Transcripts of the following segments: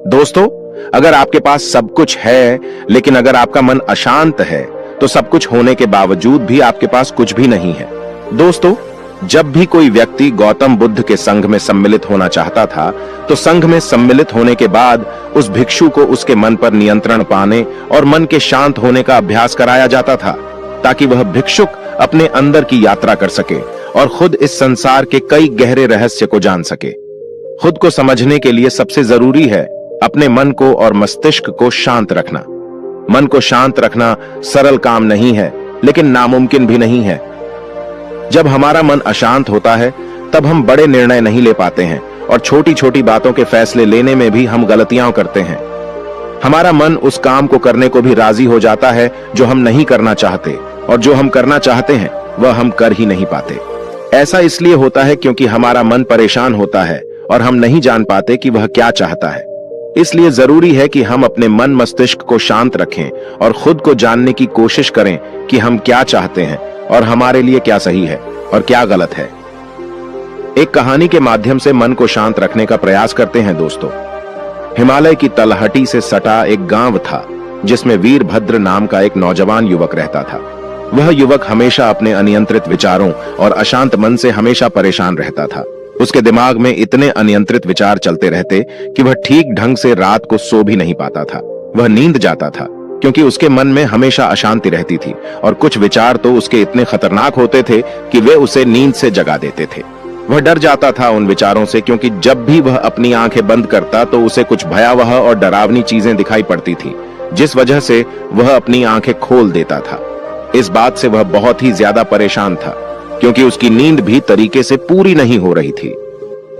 दोस्तों, अगर आपके पास सब कुछ है लेकिन अगर आपका मन अशांत है तो सब कुछ होने के बावजूद भी आपके पास कुछ भी नहीं है। दोस्तों, जब भी कोई व्यक्ति गौतम बुद्ध के संघ में सम्मिलित होना चाहता था तो संघ में सम्मिलित होने के बाद उस भिक्षु को उसके मन पर नियंत्रण पाने और मन के शांत होने का अभ्यास कराया जाता था ताकि वह भिक्षुक अपने अंदर की यात्रा कर सके और खुद इस संसार के कई गहरे रहस्य को जान सके। खुद को समझने के लिए सबसे जरूरी है अपने मन को और मस्तिष्क को शांत रखना। मन को शांत रखना सरल काम नहीं है लेकिन नामुमकिन भी नहीं है। जब हमारा मन अशांत होता है तब हम बड़े निर्णय नहीं ले पाते हैं और छोटी छोटी बातों के फैसले लेने में भी हम गलतियां करते हैं। हमारा मन उस काम को करने को भी राजी हो जाता है जो हम नहीं करना चाहते, और जो हम करना चाहते हैं वह हम कर ही नहीं पाते। ऐसा इसलिए होता है क्योंकि हमारा मन परेशान होता है और हम नहीं जान पाते कि वह क्या चाहता है। इसलिए जरूरी है कि हम अपने मन मस्तिष्क को शांत रखें और खुद को जानने की कोशिश करें कि हम क्या चाहते हैं और हमारे लिए क्या सही है और क्या गलत है। एक कहानी के माध्यम से मन को शांत रखने का प्रयास करते हैं। दोस्तों, हिमालय की तलहटी से सटा एक गांव था जिसमें वीरभद्र नाम का एक नौजवान युवक रहता था। वह युवक हमेशा अपने अनियंत्रित विचारों और अशांत मन से हमेशा परेशान रहता था। उसके दिमाग में इतने अनियंत्रित विचार चलते रहते कि वह ठीक ढंग से रात को सो भी नहीं पाता था। वह नींद जाता था क्योंकि उसके मन में हमेशा अशांति रहती थी और कुछ विचार तो उसके इतने खतरनाक होते थे कि वे उसे नींद से जगा देते थे। वह डर जाता था उन विचारों से क्योंकि जब भी वह अपनी आंखें बंद करता तो उसे कुछ भयावह और डरावनी चीजें दिखाई पड़ती थी, जिस वजह से वह अपनी आंखें खोल देता था। इस बात से वह बहुत ही ज्यादा परेशान था क्योंकि उसकी नींद भी तरीके से पूरी नहीं हो रही थी।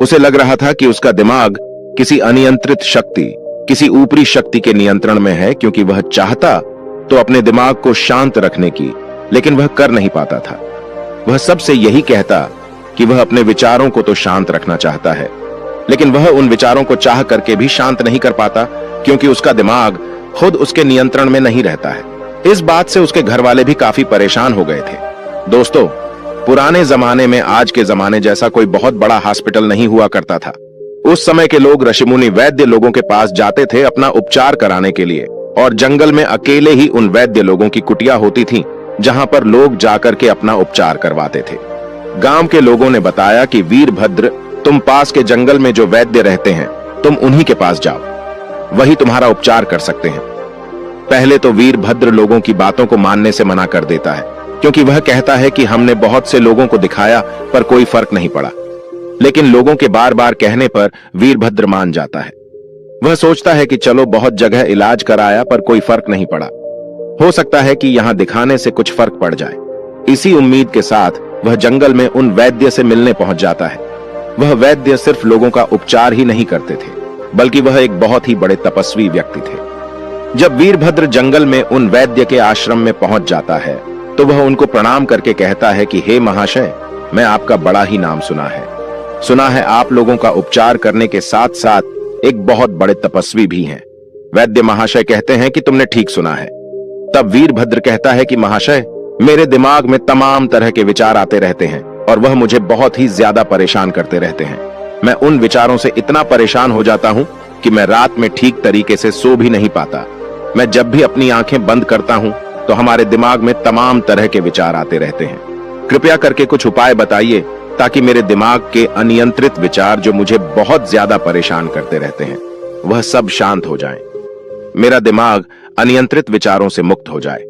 उसे लग रहा था कि उसका दिमाग किसी अनियंत्रित शक्ति, किसी ऊपरी शक्ति के नियंत्रण में है, क्योंकि वह चाहता तो अपने दिमाग को शांत रखने की, लेकिन वह कर नहीं पाता था। वह सबसे यही कहता कि वह अपने विचारों को तो शांत रखना चाहता है, लेकिन वह उन विचारों को चाह करके भी शांत नहीं कर पाता क्योंकि उसका दिमाग खुद उसके नियंत्रण में नहीं रहता है। इस बात से उसके घर वाले भी काफी परेशान हो गए थे। दोस्तों, पुराने जमाने में आज के जमाने जैसा कोई बहुत बड़ा हॉस्पिटल नहीं हुआ करता था। उस समय के लोग ऋषिमुनि वैद्य लोगों के पास जाते थे अपना उपचार कराने के लिए, और जंगल में अकेले ही उन वैद्य लोगों की कुटिया होती थी जहां पर लोग जाकर के अपना उपचार करवाते थे। गांव के लोगों ने बताया कि वीरभद्र, तुम पास के जंगल में जो वैद्य रहते हैं तुम उन्हीं के पास जाओ, वही तुम्हारा उपचार कर सकते हैं। पहले तो वीरभद्र लोगों की बातों को मानने से मना कर देता है क्योंकि वह कहता है कि हमने बहुत से लोगों को दिखाया पर कोई फर्क नहीं पड़ा। लेकिन लोगों के बार बार कहने पर वीरभद्र मान जाता है। वह सोचता है कि चलो बहुत जगह इलाज कराया पर कोई फर्क नहीं पड़ा, हो सकता है कि यहां दिखाने से कुछ फर्क पड़ जाए। इसी उम्मीद के साथ वह जंगल में उन वैद्य से मिलने पहुंच जाता है। वह वैद्य सिर्फ लोगों का उपचार ही नहीं करते थे बल्कि वह एक बहुत ही बड़े तपस्वी व्यक्ति थे। जब वीरभद्र जंगल में उन वैद्य के आश्रम में पहुंच जाता है तो वह उनको प्रणाम करके कहता है कि हे महाशय, मैं आपका बड़ा ही नाम सुना है आप लोगों का उपचार करने के साथ साथ एक बहुत बड़े तपस्वी भी हैं। वैद्य महाशय कहते हैं कि तुमने ठीक सुना है। तब वीरभद्र कहता है कि महाशय, मेरे दिमाग में तमाम तरह के विचार आते रहते हैं और वह मुझे बहुत ही ज्यादा परेशान करते रहते हैं। मैं उन विचारों से इतना परेशान हो जाता हूं कि मैं रात में ठीक तरीके से सो भी नहीं पाता। मैं जब भी अपनी आंखें बंद करता हूं तो हमारे दिमाग में तमाम तरह के विचार आते रहते हैं। कृपया करके कुछ उपाय बताइए ताकि मेरे दिमाग के अनियंत्रित विचार जो मुझे बहुत ज्यादा परेशान करते रहते हैं वह सब शांत हो जाएं। मेरा दिमाग अनियंत्रित विचारों से मुक्त हो जाए।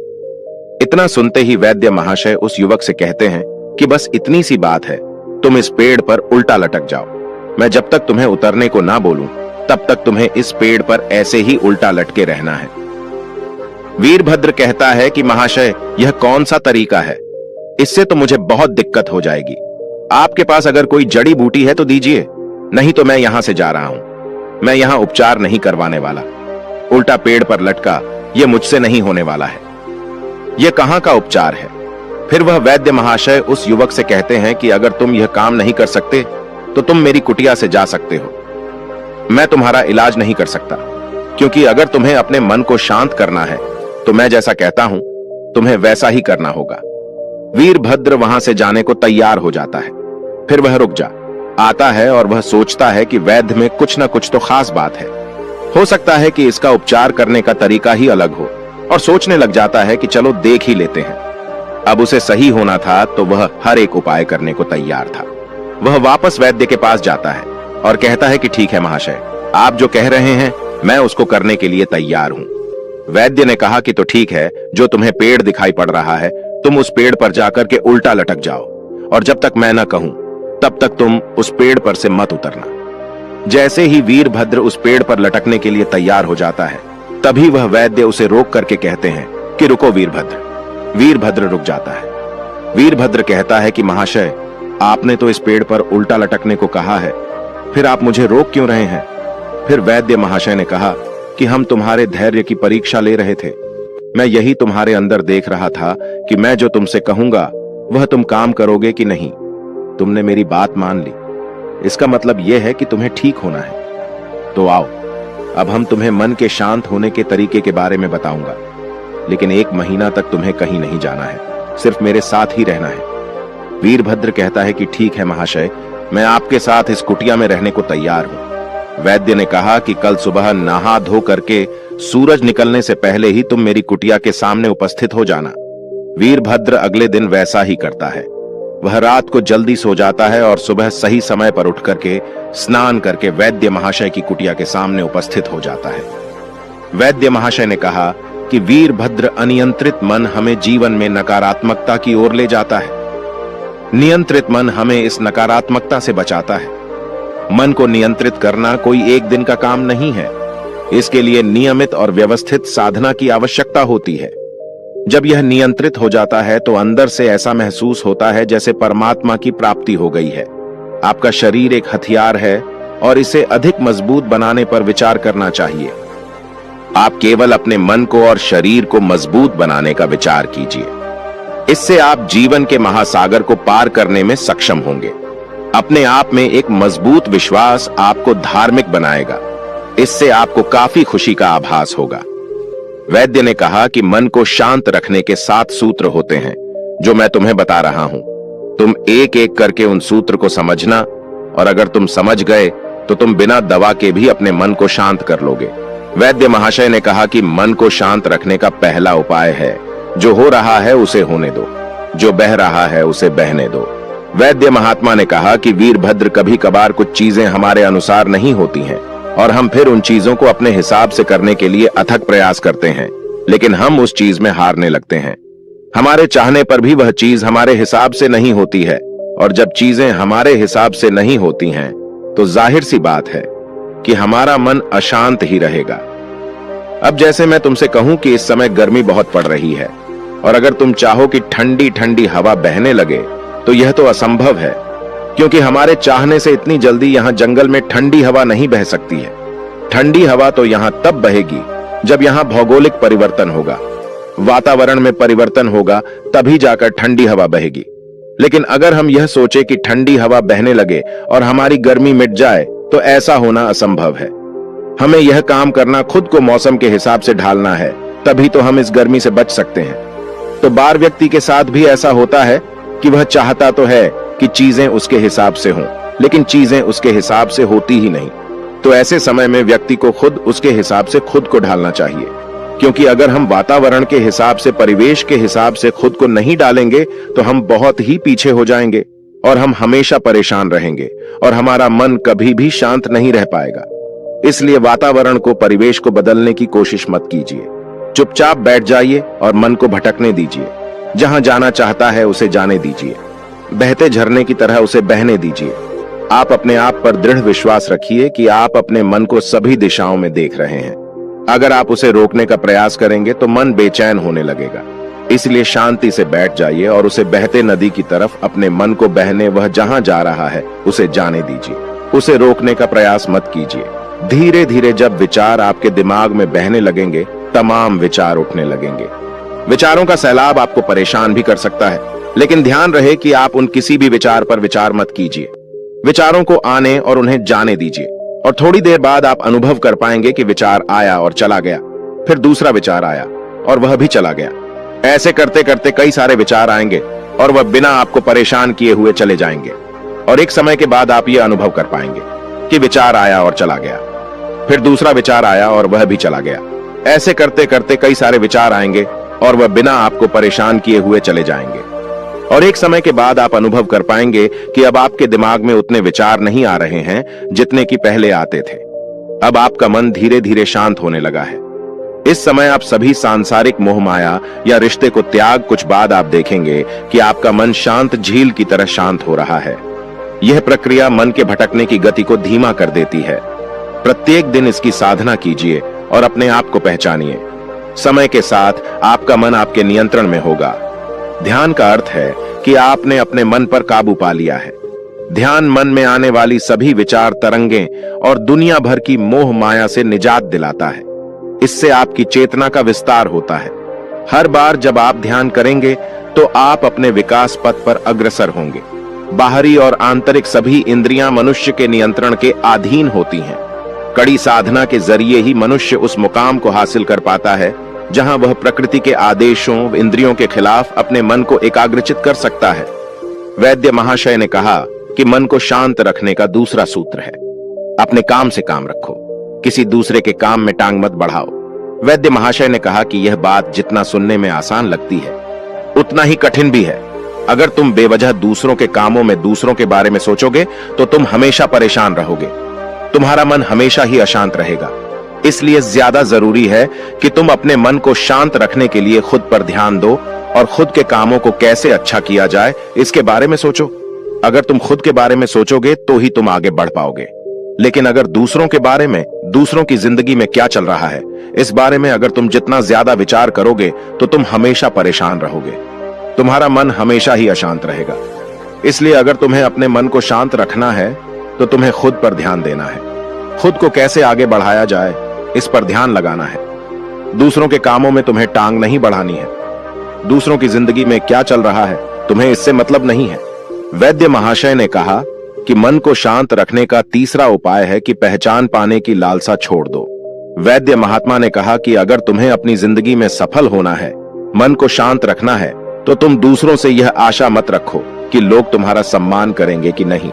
इतना सुनते ही वैद्य महाशय उस युवक से कहते हैं कि बस इतनी सी बात है, तुम इस पेड़ पर उल्टा लटक जाओ। मैं जब तक तुम्हें उतरने को ना बोलूं तब तक तुम्हें इस पेड़ पर ऐसे ही उल्टा लटके रहना है। वीरभद्र कहता है कि महाशय, यह कौन सा तरीका है? इससे तो मुझे बहुत दिक्कत हो जाएगी। आपके पास अगर कोई जड़ी बूटी है तो दीजिए, नहीं तो मैं यहां से जा रहा हूं। मैं यहां उपचार नहीं करवाने वाला। उल्टा पेड़ पर लटका यह मुझसे नहीं होने वाला है। यह कहां का उपचार है? फिर वह वैद्य महाशय उस युवक से कहते हैं कि अगर तुम यह काम नहीं कर सकते तो तुम मेरी कुटिया से जा सकते हो। मैं तुम्हारा इलाज नहीं कर सकता क्योंकि अगर तुम्हें अपने मन को शांत करना है तो मैं जैसा कहता हूं तुम्हें वैसा ही करना होगा। वीरभद्र वहां से जाने को तैयार हो जाता है। फिर वह रुक आता है और वह सोचता है कि वैद्य में कुछ ना कुछ तो खास बात है। हो सकता है कि इसका उपचार करने का तरीका ही अलग हो और सोचने लग जाता है कि चलो देख ही लेते हैं। अब उसे सही होना था तो वह हर एक उपाय करने को तैयार था। वह वापस वैद्य के पास जाता है और कहता है कि ठीक है महाशय, आप जो कह रहे हैं मैं उसको करने के लिए तैयार हूं। वैद्य ने कहा कि तो ठीक है, जो तुम्हें पेड़ दिखाई पड़ रहा है तुम उस पेड़ पर जाकर के उल्टा लटक जाओ और जब तक मैं न कहूं तब तक तुम उस पेड़ पर से मत उतरना। जैसे ही वीरभद्र उस पेड़ पर लटकने के लिए तैयार हो जाता है तभी वह वैद्य उसे रोक करके कहते हैं कि रुको वीरभद्र। वीरभद्र रुक जाता है। वीरभद्र कहता है कि महाशय, आपने तो इस पेड़ पर उल्टा लटकने को कहा है, फिर आप मुझे रोक क्यों रहे हैं? फिर वैद्य महाशय ने कहा कि हम तुम्हारे धैर्य की परीक्षा ले रहे थे। मैं यही तुम्हारे अंदर देख रहा था कि मैं जो तुमसे कहूंगा वह तुम काम करोगे कि नहीं। तुमने मेरी बात मान ली, इसका मतलब यह है कि तुम्हें ठीक होना है। तो आओ, अब हम तुम्हें मन के शांत होने के तरीके के बारे में बताऊंगा, लेकिन 1 महीना तक तुम्हें कहीं नहीं जाना है, सिर्फ मेरे साथ ही रहना है। वीरभद्र कहता है कि ठीक है महाशय, मैं आपके साथ इस कुटिया में रहने को तैयार हूं। वैद्य ने कहा कि कल सुबह नहा धो करके सूरज निकलने से पहले ही तुम मेरी कुटिया के सामने उपस्थित हो जाना। वीरभद्र अगले दिन वैसा ही करता है। वह रात को जल्दी सो जाता है और सुबह सही समय पर उठ करके स्नान करके वैद्य महाशय की कुटिया के सामने उपस्थित हो जाता है। वैद्य महाशय ने कहा कि वीरभद्र, अनियंत्रित मन हमें जीवन में नकारात्मकता की ओर ले जाता है। नियंत्रित मन हमें इस नकारात्मकता से बचाता है। मन को नियंत्रित करना कोई एक दिन का काम नहीं है। इसके लिए नियमित और व्यवस्थित साधना की आवश्यकता होती है। जब यह नियंत्रित हो जाता है तो अंदर से ऐसा महसूस होता है जैसे परमात्मा की प्राप्ति हो गई है। आपका शरीर एक हथियार है और इसे अधिक मजबूत बनाने पर विचार करना चाहिए। आप केवल अपने मन को और शरीर को मजबूत बनाने का विचार कीजिए। इससे आप जीवन के महासागर को पार करने में सक्षम होंगे। अपने आप में एक मजबूत विश्वास आपको धार्मिक बनाएगा। इससे आपको काफी खुशी का आभास होगा। वैद्य ने कहा कि मन को शांत रखने के 7 सूत्र होते हैं जो मैं तुम्हें बता रहा हूं। तुम एक एक करके उन सूत्र को समझना और अगर तुम समझ गए तो तुम बिना दवा के भी अपने मन को शांत कर लोगे। वैद्य महाशय ने कहा कि मन को शांत रखने का पहला उपाय है, जो हो रहा है उसे होने दो, जो बह रहा है उसे बहने दो। वैद्य महात्मा ने कहा कि वीरभद्र, कभी कभार कुछ चीजें हमारे अनुसार नहीं होती हैं और हम फिर उन चीजों को अपने हिसाब से करने के लिए अथक प्रयास करते हैं, लेकिन हम उस चीज में हारने लगते हैं। हमारे चाहने पर भी वह चीज हमारे हिसाब से नहीं होती है और जब चीजें हमारे हिसाब से नहीं होती हैं तो जाहिर सी बात है कि हमारा मन अशांत ही रहेगा। अब जैसे मैं तुमसे कहूं कि इस समय गर्मी बहुत पड़ रही है और अगर तुम चाहो कि ठंडी ठंडी हवा बहने लगे तो यह तो असंभव है, क्योंकि हमारे चाहने से इतनी जल्दी यहां जंगल में ठंडी हवा नहीं बह सकती है। ठंडी हवा तो यहां तब बहेगी जब यहां भौगोलिक परिवर्तन होगा, वातावरण में परिवर्तन होगा, तभी जाकर ठंडी हवा बहेगी। लेकिन अगर हम यह सोचे कि ठंडी हवा बहने लगे और हमारी गर्मी मिट जाए तो ऐसा होना असंभव है। हमें यह काम करना खुद को मौसम के हिसाब से ढालना है, तभी तो हम इस गर्मी से बच सकते हैं। तो बार व्यक्ति के साथ भी ऐसा होता है कि वह चाहता तो है कि चीजें उसके हिसाब से हों, लेकिन चीजें उसके हिसाब से होती ही नहीं। तो ऐसे समय में व्यक्ति को खुद उसके हिसाब से खुद को ढालना चाहिए, क्योंकि अगर हम वातावरण के हिसाब से, परिवेश के हिसाब से खुद को नहीं डालेंगे तो हम बहुत ही पीछे हो जाएंगे और हम हमेशा परेशान रहेंगे और हमारा मन कभी भी शांत नहीं रह पाएगा। इसलिए वातावरण को, परिवेश को बदलने की कोशिश मत कीजिए। चुपचाप बैठ जाइए और मन को भटकने दीजिए। जहां जाना चाहता है उसे जाने दीजिए। बहते झरने की तरह उसे बहने दीजिए। आप अपने आप पर दृढ़ विश्वास रखिए कि आप अपने मन को सभी दिशाओं में देख रहे हैं। अगर आप उसे रोकने का प्रयास करेंगे तो मन बेचैन होने लगेगा। इसलिए शांति से बैठ जाइए और उसे बहते नदी की तरफ अपने मन को बहने, वह जहां जा रहा है उसे जाने दीजिए। उसे रोकने का प्रयास मत कीजिए। धीरे धीरे जब विचार आपके दिमाग में बहने लगेंगे, तमाम विचार उठने लगेंगे। विचारों का सैलाब आपको परेशान भी कर सकता है, लेकिन ध्यान रहे कि आप उन किसी भी विचार पर विचार मत कीजिए। विचारों को आने और उन्हें जाने दीजिए और थोड़ी देर बाद आप अनुभव कर पाएंगे कि विचार आया और चला गया, फिर दूसरा विचार आया और वह भी चला गया। ऐसे करते करते कई सारे विचार आएंगे और वह बिना आपको परेशान किए हुए चले जाएंगे और एक समय के बाद आप यह अनुभव कर पाएंगे कि विचार आया और चला गया। फिर दूसरा विचार आया और वह भी चला गया। ऐसे करते करते कई सारे विचार आएंगे और वह बिना आपको परेशान किए हुए चले जाएंगे। और एक समय के बाद आप अनुभव कर पाएंगे कि अब आपके दिमाग में उतने विचार नहीं आ रहे हैं जितने कि पहले आते थे। अब आपका मन धीरे धीरे शांत होने लगा है। इस समय आप सभी सांसारिक मोह माया या रिश्ते को त्याग कुछ बाद आप देखेंगे कि आपका मन शांत झील की तरह शांत हो रहा है। यह प्रक्रिया मन के भटकने की गति को धीमा कर देती है। प्रत्येक दिन इसकी साधना कीजिए और अपने आप को पहचानिए। समय के साथ आपका मन आपके नियंत्रण में होगा। ध्यान का अर्थ है कि आपने अपने मन पर काबू पा लिया है। ध्यान मन में आने वाली सभी विचार तरंगें और दुनिया भर की मोह माया से निजात दिलाता है। इससे आपकी चेतना का विस्तार होता है। हर बार जब आप ध्यान करेंगे तो आप अपने विकास पथ पर अग्रसर होंगे। बाहरी और आंतरिक सभी इंद्रियां मनुष्य के नियंत्रण के अधीन होती हैं। कड़ी साधना के जरिए ही मनुष्य उस मुकाम को हासिल कर पाता है जहां वह प्रकृति के आदेशों, इंद्रियों के खिलाफ अपने मन को एकाग्रचित कर सकता है। वैद्य महाशय ने कहा कि मन को शांत रखने का दूसरा सूत्र है, अपने काम से काम रखो, किसी दूसरे के काम में टांग मत बढ़ाओ। वैद्य महाशय ने कहा कि यह बात जितना सुनने में आसान लगती है उतना ही कठिन भी है। अगर तुम बेवजह दूसरों के कामों में दूसरों के बारे में सोचोगे तो तुम हमेशा परेशान रहोगे। तुम्हारा मन हमेशा ही अशांत रहेगा। इसलिए ज्यादा जरूरी है कि तुम अपने मन को शांत रखने के लिए खुद पर ध्यान दो और खुद के कामों को कैसे अच्छा किया जाए इसके बारे में सोचो। अगर तुम खुद के बारे में सोचोगे तो ही तुम आगे बढ़ पाओगे। लेकिन अगर दूसरों के बारे में, दूसरों की जिंदगी में क्या चल रहा है, इस बारे में अगर तुम जितना ज्यादा विचार करोगे तो तुम हमेशा परेशान रहोगे। तुम्हारा मन हमेशा ही अशांत रहेगा। इसलिए अगर तुम्हें अपने मन को शांत रखना है तो तुम्हें खुद पर ध्यान देना है। खुद को कैसे आगे बढ़ाया जाए इस पर ध्यान लगाना है। दूसरों के कामों में तुम्हें टांग नहीं बढ़ानी है। दूसरों की जिंदगी में क्या चल रहा है तुम्हें इससे मतलब नहीं है। वैद्य महाशय ने कहा कि मन को शांत रखने का तीसरा उपाय है कि पहचान पाने की लालसा छोड़ दो। वैद्य महात्मा ने कहा कि अगर तुम्हें अपनी जिंदगी में सफल होना है, मन को शांत रखना है, तो तुम दूसरों से यह आशा मत रखो कि लोग तुम्हारा सम्मान करेंगे कि नहीं।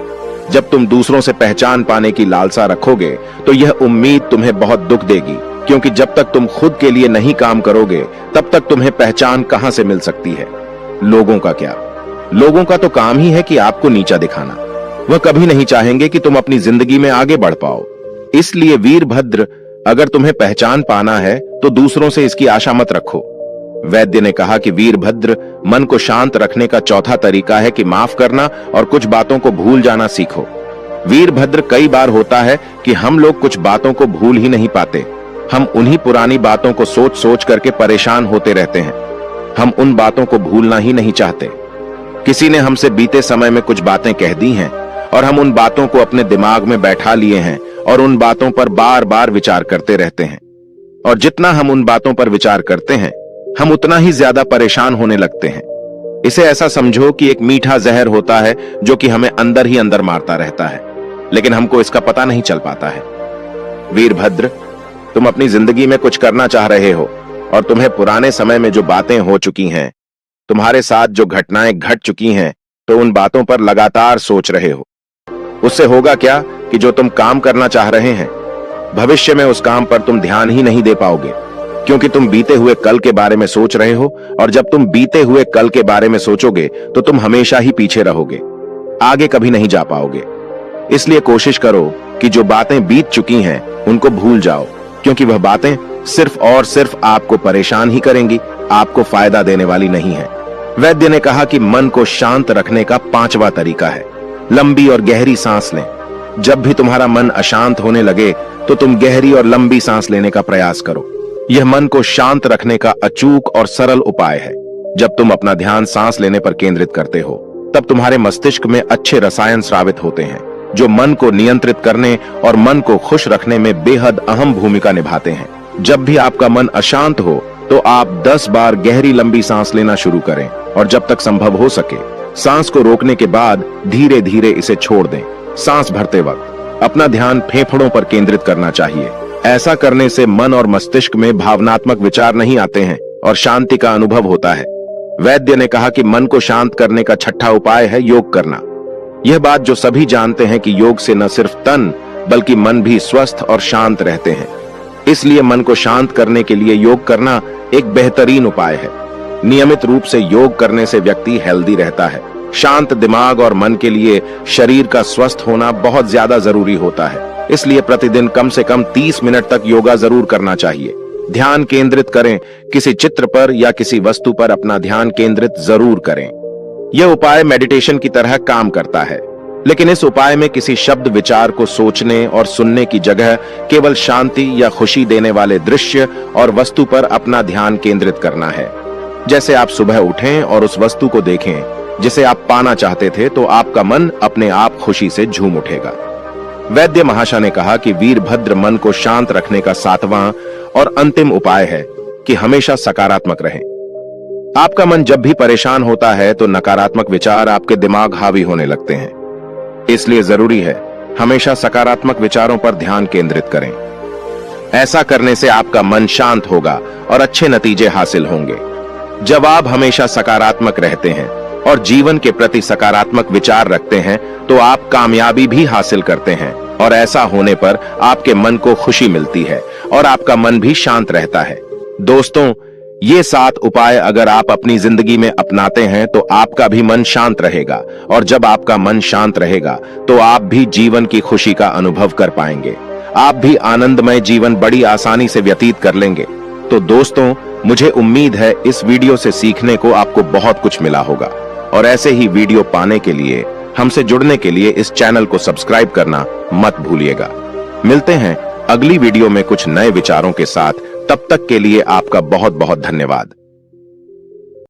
जब तुम दूसरों से पहचान पाने की लालसा रखोगे तो यह उम्मीद तुम्हें बहुत दुख देगी, क्योंकि जब तक तुम खुद के लिए नहीं काम करोगे तब तक तुम्हें पहचान कहां से मिल सकती है। लोगों का क्या? लोगों का तो काम ही है कि आपको नीचा दिखाना। वह कभी नहीं चाहेंगे कि तुम अपनी जिंदगी में आगे बढ़ पाओ। इसलिए वीरभद्र, अगर तुम्हें पहचान पाना है तो दूसरों से इसकी आशा मत रखो। वैद्य ने कहा कि वीरभद्र, मन को शांत रखने का चौथा तरीका है कि माफ करना और कुछ बातों को भूल जाना सीखो। वीरभद्र, कई बार होता है कि हम लोग कुछ बातों को भूल ही नहीं पाते। हम उन्हीं पुरानी बातों को सोच सोच करके परेशान होते रहते हैं। हम उन बातों को भूलना ही नहीं चाहते। किसी ने हमसे बीते समय में कुछ बातें कह दी हैं और हम उन बातों को अपने दिमाग में बैठा लिए हैं और उन बातों पर बार बार विचार करते रहते हैं। और जितना हम उन बातों पर विचार करते हैं हम उतना ही ज्यादा परेशान होने लगते हैं। इसे ऐसा समझो कि एक मीठा जहर होता है जो कि हमें अंदर ही अंदर मारता रहता है, लेकिन हमको इसका पता नहीं चल पाता है। वीरभद्र, तुम अपनी जिंदगी में कुछ करना चाह रहे हो और तुम्हें पुराने समय में जो बातें हो चुकी हैं, तुम्हारे साथ जो घटनाएं घट चुकी हैं, तो उन बातों पर लगातार सोच रहे हो। उससे होगा क्या कि जो तुम काम करना चाह रहे हैं, भविष्य में उस काम पर तुम ध्यान ही नहीं दे पाओगे, क्योंकि तुम बीते हुए कल के बारे में सोच रहे हो। और जब तुम बीते हुए कल के बारे में सोचोगे तो तुम हमेशा ही पीछे रहोगे, आगे कभी नहीं जा पाओगे। इसलिए कोशिश करो कि जो बातें बीत चुकी हैं उनको भूल जाओ, क्योंकि वह बातें सिर्फ और सिर्फ आपको परेशान ही करेंगी, आपको फायदा देने वाली नहीं है। वैद्य ने कहा कि मन को शांत रखने का पांचवा तरीका है, लंबी और गहरी सांस लें। जब भी तुम्हारा मन अशांत होने लगे तो तुम गहरी और लंबी सांस लेने का प्रयास करो। यह मन को शांत रखने का अचूक और सरल उपाय है। जब तुम अपना ध्यान सांस लेने पर केंद्रित करते हो तब तुम्हारे मस्तिष्क में अच्छे रसायन स्रावित होते हैं जो मन को नियंत्रित करने और मन को खुश रखने में बेहद अहम भूमिका निभाते हैं। जब भी आपका मन अशांत हो तो आप 10 बार गहरी लंबी सांस लेना शुरू करें और जब तक संभव हो सके सांस को रोकने के बाद धीरे धीरे इसे छोड़ दें। सांस भरते वक्त अपना ध्यान फेफड़ों पर केंद्रित करना चाहिए। ऐसा करने से मन और मस्तिष्क में भावनात्मक विचार नहीं आते हैं और शांति का अनुभव होता है। वैद्य ने कहा कि मन को शांत करने का छठा उपाय है योग करना। यह बात जो सभी जानते हैं कि योग से न सिर्फ तन बल्कि मन भी स्वस्थ और शांत रहते हैं। इसलिए मन को शांत करने के लिए योग करना एक बेहतरीन उपाय है। नियमित रूप से योग करने से व्यक्ति हेल्दी रहता है। शांत दिमाग और मन के लिए शरीर का स्वस्थ होना बहुत ज्यादा जरूरी होता है। इसलिए प्रतिदिन कम से कम 30 मिनट तक योगा जरूर करना चाहिए। ध्यान केंद्रित करें, किसी चित्र पर या किसी वस्तु पर अपना ध्यान केंद्रित जरूर करें। यह उपाय मेडिटेशन की तरह काम करता है, लेकिन इस उपाय में किसी शब्द विचार को सोचने और सुनने की जगह केवल शांति या खुशी देने वाले दृश्य और वस्तु पर अपना ध्यान केंद्रित करना है। जैसे आप सुबह उठें और उस वस्तु को देखें जिसे आप पाना चाहते थे, तो आपका मन अपने आप खुशी से झूम उठेगा। वैद्य महाशय ने कहा कि वीरभद्र मन को शांत रखने का 7वां और अंतिम उपाय है कि हमेशा सकारात्मक रहें। आपका मन जब भी परेशान होता है तो नकारात्मक विचार आपके दिमाग हावी होने लगते हैं। इसलिए जरूरी है हमेशा सकारात्मक विचारों पर ध्यान केंद्रित करें। ऐसा करने से आपका मन शांत होगा और अच्छे नतीजे हासिल होंगे। जब आप हमेशा सकारात्मक रहते हैं और जीवन के प्रति सकारात्मक विचार रखते हैं, तो आप कामयाबी भी हासिल करते हैं, और ऐसा होने पर आपके मन को खुशी मिलती है और आपका मन भी शांत रहता है। दोस्तों, ये 7 उपाय अगर आप अपनी जिंदगी में अपनाते हैं तो आपका भी मन शांत रहेगा, और जब आपका मन शांत रहेगा तो आप भी जीवन की खुशी का अनुभव कर पाएंगे। आप भी आनंदमय जीवन बड़ी आसानी से व्यतीत कर लेंगे। तो दोस्तों, मुझे उम्मीद है इस वीडियो से सीखने को आपको बहुत कुछ मिला होगा, और ऐसे ही वीडियो पाने के लिए, हमसे जुड़ने के लिए इस चैनल को सब्सक्राइब करना मत भूलिएगा। मिलते हैं अगली वीडियो में कुछ नए विचारों के साथ। तब तक के लिए आपका बहुत बहुत धन्यवाद।